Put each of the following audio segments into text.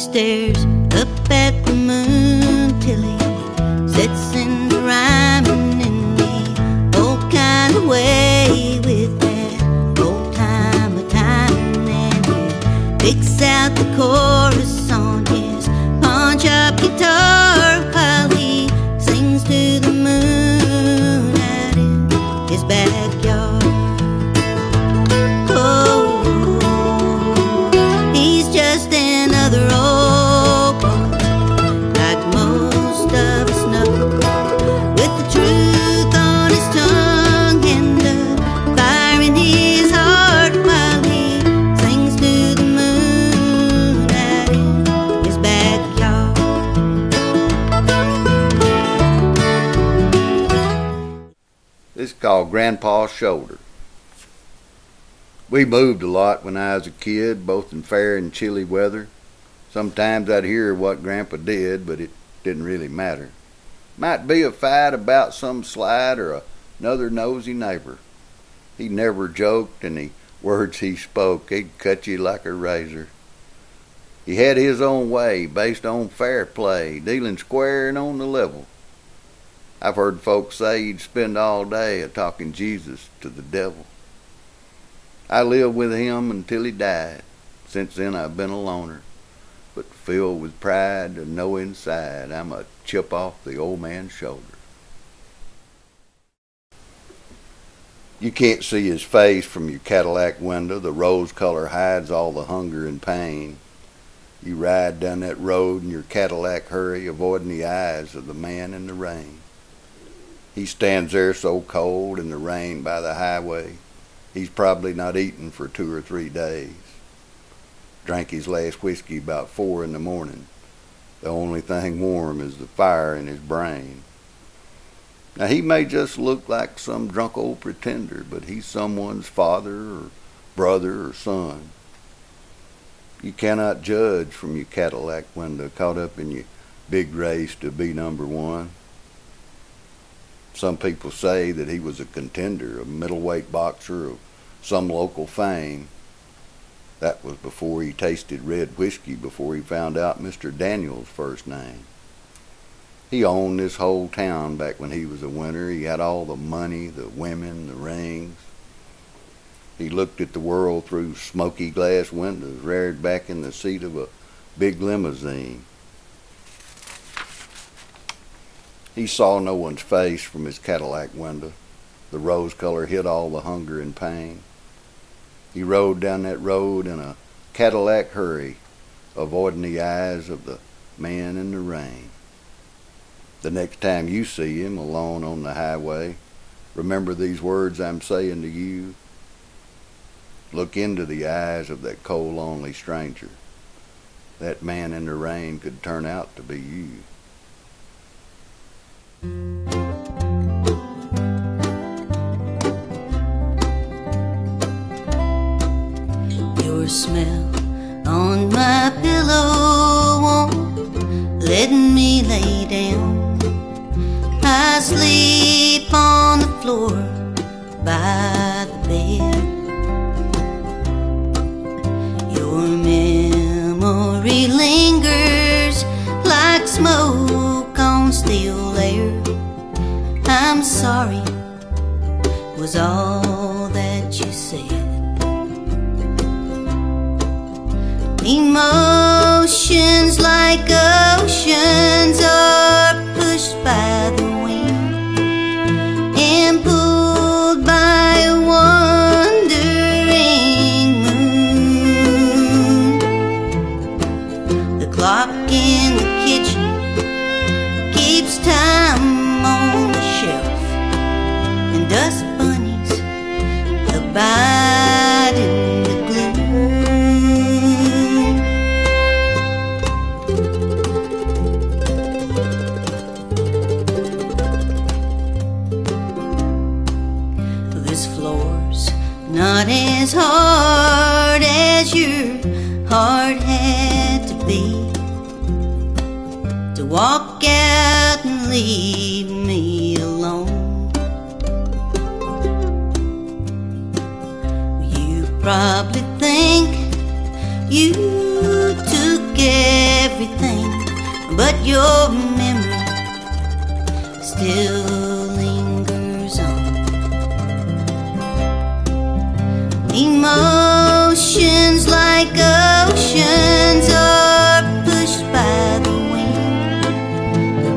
stares up at the moon till he sits and rhyming in the old kind of way with that old time of timing, and he picks out the chorus on his pawn-shop guitar while he sings to the moon out in his backyard. Another old boy, like most of us know, with the truth on his tongue and the fire in his heart, while he sings to the moon out in his backyard. This is called Grandpa's Shoulder. We moved a lot when I was a kid, both in fair and chilly weather. Sometimes I'd hear what Grandpa did, but it didn't really matter. Might be a fight about some slide or another nosy neighbor. He never joked, and the words he spoke, he'd cut you like a razor. He had his own way, based on fair play, dealing square and on the level. I've heard folks say he'd spend all day a-talking Jesus to the devil. I lived with him until he died. Since then I've been a loner, but filled with pride to know inside I'm a chip off the old man's shoulder. You can't see his face from your Cadillac window. The rose color hides all the hunger and pain. You ride down that road in your Cadillac hurry, avoiding the eyes of the man in the rain. He stands there so cold in the rain by the highway, he's probably not eaten for 2 or 3 days. Drank his last whiskey about 4 in the morning. The only thing warm is the fire in his brain. Now he may just look like some drunk old pretender, but he's someone's father or brother or son. You cannot judge from your Cadillac window, caught up in your big race to be number one. Some people say that he was a contender, a middleweight boxer of some local fame. That was before he tasted red whiskey, before he found out Mr. Daniel's first name. He owned this whole town back when he was a winner. He had all the money, the women, the rings. He looked at the world through smoky glass windows, reared back in the seat of a big limousine. He saw no one's face from his Cadillac window. The rose color hid all the hunger and pain. He rode down that road in a Cadillac hurry, avoiding the eyes of the man in the rain. The next time you see him alone on the highway, remember these words I'm saying to you. Look into the eyes of that cold, lonely stranger. That man in the rain could turn out to be you. Your smell on my pillow won't let me lay down. I sleep on the floor by the bed. Your memory lingers like smoke on steel air. I'm sorry was all that you said. Emotions like oceans are pushed by the wind and pulled by a wandering moon. The clock in the kitchen keeps time on the shelf, and dust bunnies abide in the not as hard as your heart had to be to walk out and leave me alone. You probably think you took took everything, but your memory still lingers on. Emotions like oceans are pushed by the wind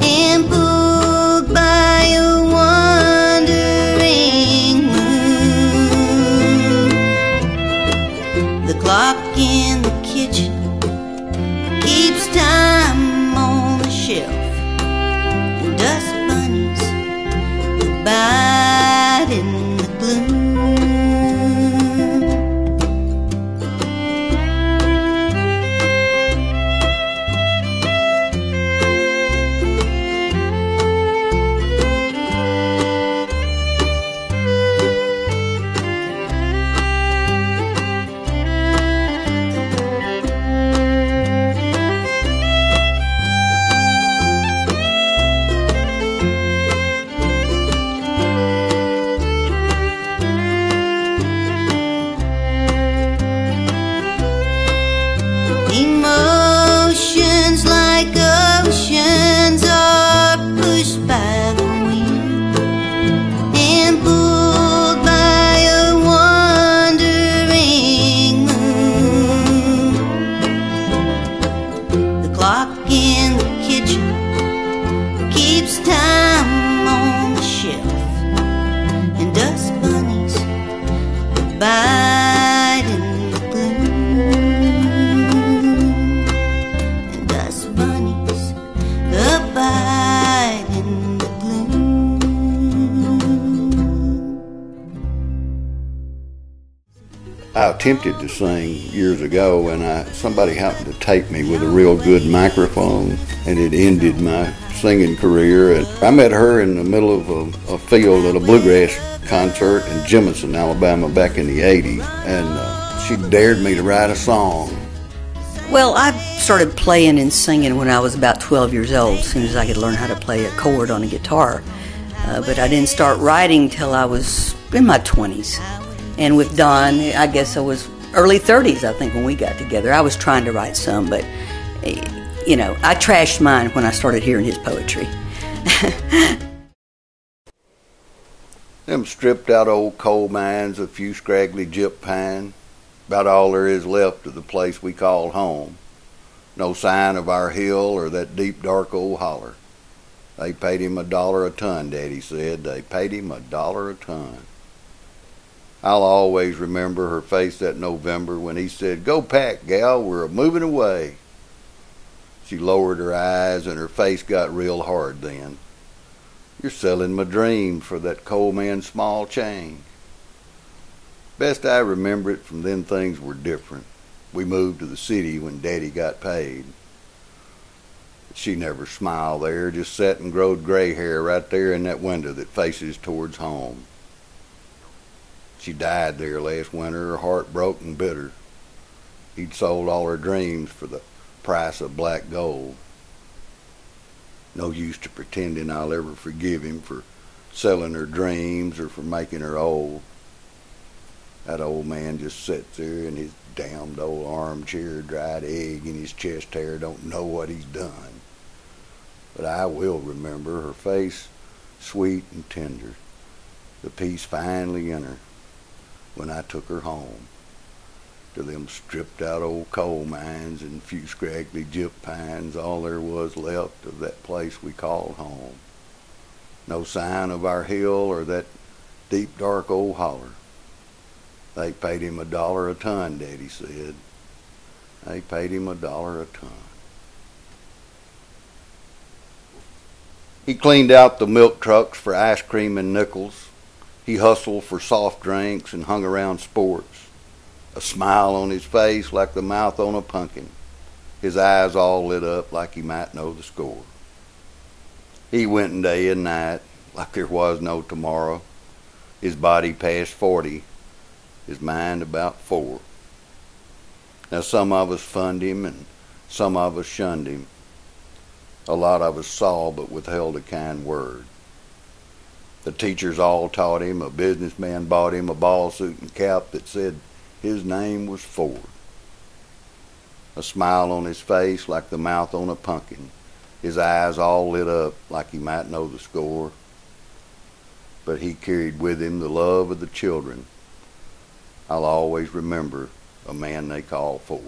and pulled by a wandering moon. The clock in the kitchen keeps time on the shelf, and dust bunnies abide in the gloom. Emotions like oceans are pushed by the wind and pulled by a wandering moon. The clock in the kitchen keeps time on the shelf, and dust bunnies abide in the gloom. Abide in the gloom. I attempted to sing years ago, and somebody happened to tape me with a real good microphone, and it ended my singing career. And I met her in the middle of a field at a bluegrass concert in Jemison, Alabama, back in the 80s, and she dared me to write a song. Well, I started playing and singing when I was about 12 years old, as soon as I could learn how to play a chord on a guitar. But I didn't start writing till I was in my 20s. And with Don, I guess I was early 30s, I think, when we got together. I was trying to write some, but, I trashed mine when I started hearing his poetry. Them stripped out old coal mines, a few scraggly gyp pine, about all there is left of the place we call home. No sign of our hill or that deep dark old holler. They paid him $1 a ton, Daddy said. They paid him $1 a ton. I'll always remember her face that November when he said, "Go pack, gal, we're moving away." She lowered her eyes and her face got real hard then. "You're selling my dream for that coal man's small change." Best I remember it from then, things were different. We moved to the city when Daddy got paid. She never smiled there, just sat and growed gray hair right there in that window that faces towards home. She died there last winter, her heart broke and bitter. He'd sold all her dreams for the price of black gold. No use to pretending I'll ever forgive him for selling her dreams or for making her old. That old man just sits there in his damned old armchair, dried egg in his chest hair, don't know what he's done. But I will remember her face, sweet and tender, the peace finally in her when I took her home to them stripped out old coal mines and few scraggly gyp pines, all there was left of that place we called home. No sign of our hill or that deep dark old holler. They paid him $1 a ton, Daddy said. They paid him $1 a ton. He cleaned out the milk trucks for ice cream and nickels. He hustled for soft drinks and hung around sports. A smile on his face like the mouth on a pumpkin. His eyes all lit up like he might know the score. He went day and night like there was no tomorrow. His body past 40. His mind about 4. Now some of us funned him and some of us shunned him. A lot of us saw but withheld a kind word. The teachers all taught him, a businessman bought him a ball suit and cap that said his name was Ford. a smile on his face like the mouth on a pumpkin, his eyes all lit up like he might know the score. But he carried with him the love of the children. I'll always remember a man they call Ford.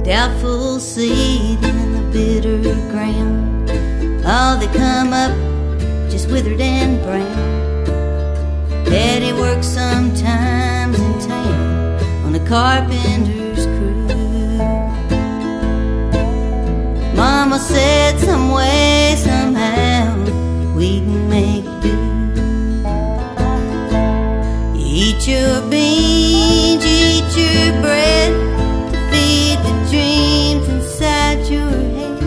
Doubtful seed in the bitter ground, all that come up just withered and brown. Daddy works sometimes in town on a carpenter's crew. Mama said some way, somehow we can make do. You eat your beans, you eat your bread, feed the dreams inside your head.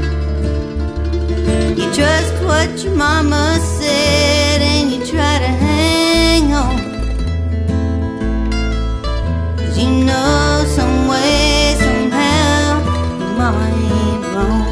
You trust what your mama said and you try to hang on, 'cause you know some way, somehow, your mama ain't wrong.